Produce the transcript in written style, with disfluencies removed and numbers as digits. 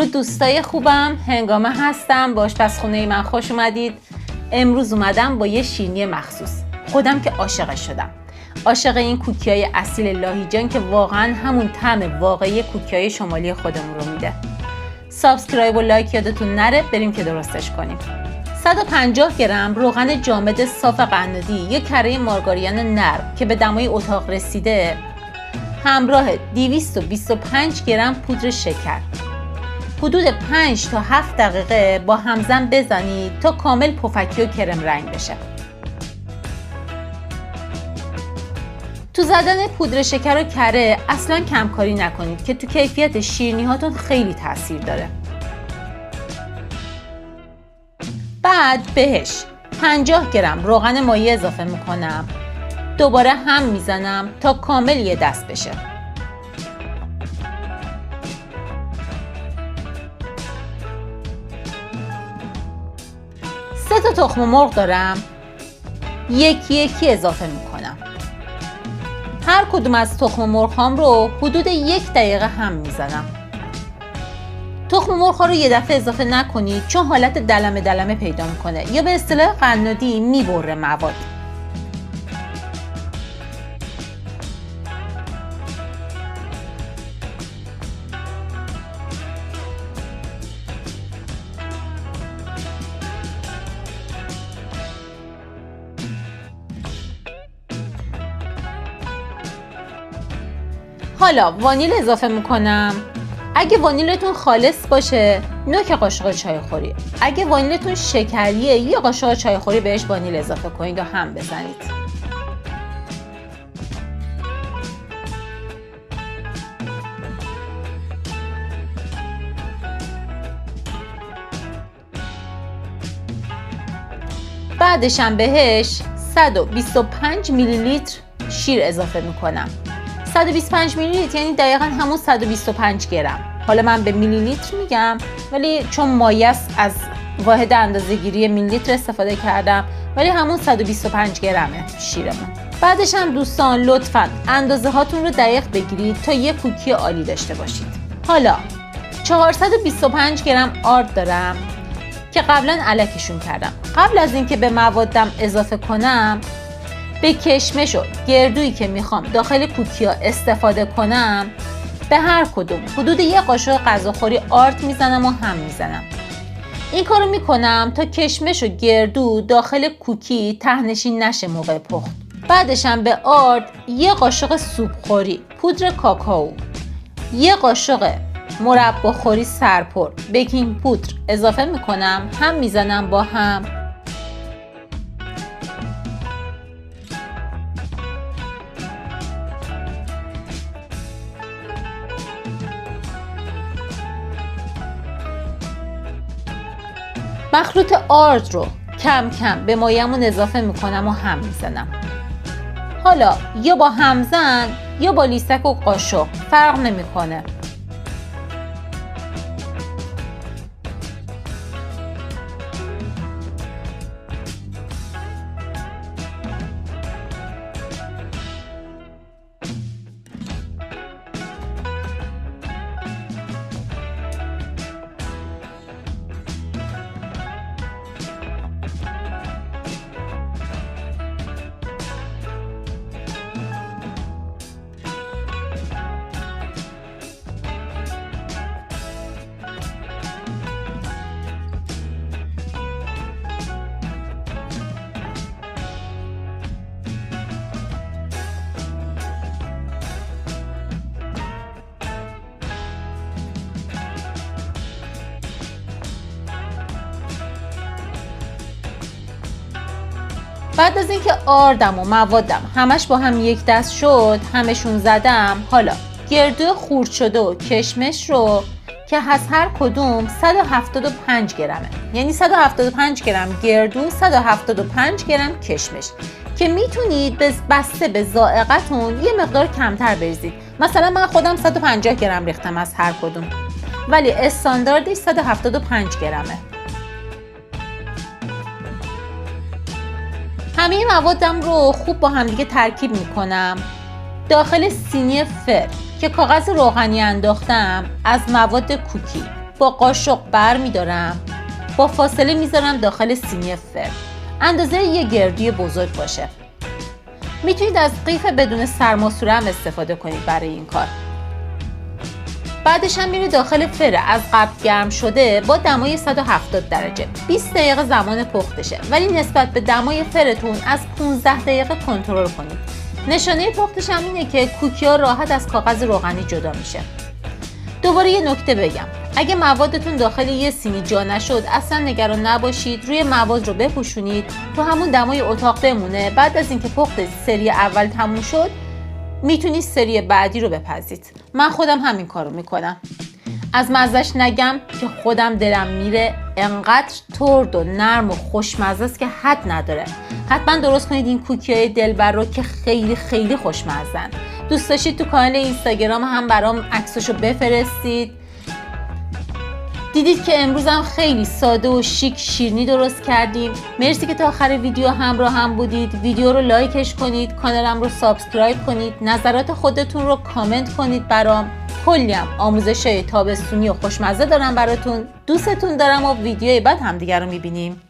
درود دوستای خوبم، هنگامه هستم. با آشپزخونه من خوش اومدید. امروز اومدم با یه شیرینی مخصوص. خودم که عاشقش شدم. عاشق این کوکیای اصیل لاهیجان که واقعا همون طعم واقعی کوکیای شمالی خودمون رو میده. سابسکرایب و لایک یادتون نره، بریم که درستش کنیم. 150 گرم روغن جامد صاف قنادی، یک کره مارگارین نرم که به دمای اتاق رسیده، همراه 225 گرم پودر شکر. حدود 5 تا 7 دقیقه با همزن بزنید تا کامل پفکی و کرم رنگ بشه. تو زدن پودر شکر و کره اصلا کمکاری نکنید که تو کیفیت شیرینی هاتون خیلی تاثیر داره. بعد بهش 50 گرم روغن مایع اضافه میکنم. دوباره هم میزنم تا کامل یه دست بشه. سه تا تخم مرغ دارم، یکی یکی اضافه میکنم. هر کدوم از تخم مرغ هام رو حدود 1 دقیقه هم میزنم. تخم مرغ ها رو یه دفعه اضافه نکنید چون حالت دلمه دلمه پیدا میکنه یا به اصطلاح قنادی میبره مواد. حالا وانیل اضافه میکنم. اگه وانیلتون خالص باشه نوک قاشق چای خوری، اگه وانیلتون شکریه یه قاشق چای خوری بهش وانیل اضافه کنید و هم بزنید. بعدش هم بهش 125 میلی لیتر شیر اضافه میکنم. 125 میلی لیتر یعنی دقیقاً همون 125 گرم. حالا من به میلی لیتر میگم ولی چون مایع است از واحد اندازه‌گیری میلی لیتر استفاده کردم، ولی همون 125 گرمه شیرمون. بعدش هم دوستان لطفاً اندازه هاتون رو دقیق بگیرید تا یه کوکی عالی داشته باشید. حالا 425 گرم آرد دارم که قبلا الکشون کردم. قبل از اینکه به موادم اضافه کنم به کشمش و گردویی که میخوام داخل کوکیا استفاده کنم به هر کدوم حدود 1 قاشق غذاخوری آرد میزنم و هم میزنم. این کارو میکنم تا کشمش و گردو داخل کوکی ته‌نشین نشه موقع پخت. بعدش هم به آرد 1 قاشق سوپخوری پودر کاکائو، 1 قاشق مرباخوری سرپر بیکینگ پودر اضافه میکنم، هم میزنم با هم. مخلوط آرد رو کم کم به مایمون اضافه میکنم و هم میزنم. حالا یا با همزن یا با لیسک و قاشق فرق نمیکنه. بعد از اینکه آردم و موادم همش با هم یک دست شد، همشون زدم، حالا گردو خورد شده و کشمش رو که از هر کدوم 175 گرمه، یعنی 175 گرم گردو، 175 گرم کشمش که میتونید بسته به ذائقتون یه مقدار کمتر بریزید. مثلا من خودم 150 گرم ریختم از هر کدوم، ولی استانداردش 175 گرمه. همه موادم رو خوب با همدیگه ترکیب میکنم. داخل سینی فر که کاغذ روغنی انداختم از مواد کوکی با قاشق بر میدارم، با فاصله میذارم داخل سینی فر. اندازه یه گردوی بزرگ باشه. میتونید از قیف بدون سرماسوره هم استفاده کنید برای این کار. بعدش هم میره داخل فر از قبل گرم شده با دمای 170 درجه 20 دقیقه زمان پختشه، ولی نسبت به دمای فرتون از 15 دقیقه کنترل کنید. نشانه پختش هم اینه که کوکی ها راحت از کاغذ روغنی جدا میشه. دوباره یه نکته بگم، اگه موادتون داخل یه سینی جا نشد اصلا نگران نباشید، روی مواد رو بپوشونید تو همون دمای اتاق بمونه. بعد از اینکه پخت سری اول تموم شد میتونید سری بعدی رو بپزید. من خودم همین کارو میکنم. از مزهش نگم که خودم دلم میره، انقدر ترد و نرم و خوشمزه است که حد نداره. حتما درست کنید این کوکی‌های دلبر رو که خیلی خیلی خوشمزه‌ن. دوست داشتید تو کانال اینستاگرام هم برام عکساشو بفرستید. دیدید که امروز هم خیلی ساده و شیک شیرینی درست کردیم. مرسی که تا آخر ویدیو همراه هم بودید. ویدیو رو لایکش کنید، کانالم رو سابسکرایب کنید، نظرات خودتون رو کامنت کنید برام. کلی هم آموزش‌های تابستونی و خوشمزه دارم براتون. دوستتون دارم و ویدیوی بعد همدیگه رو می‌بینیم.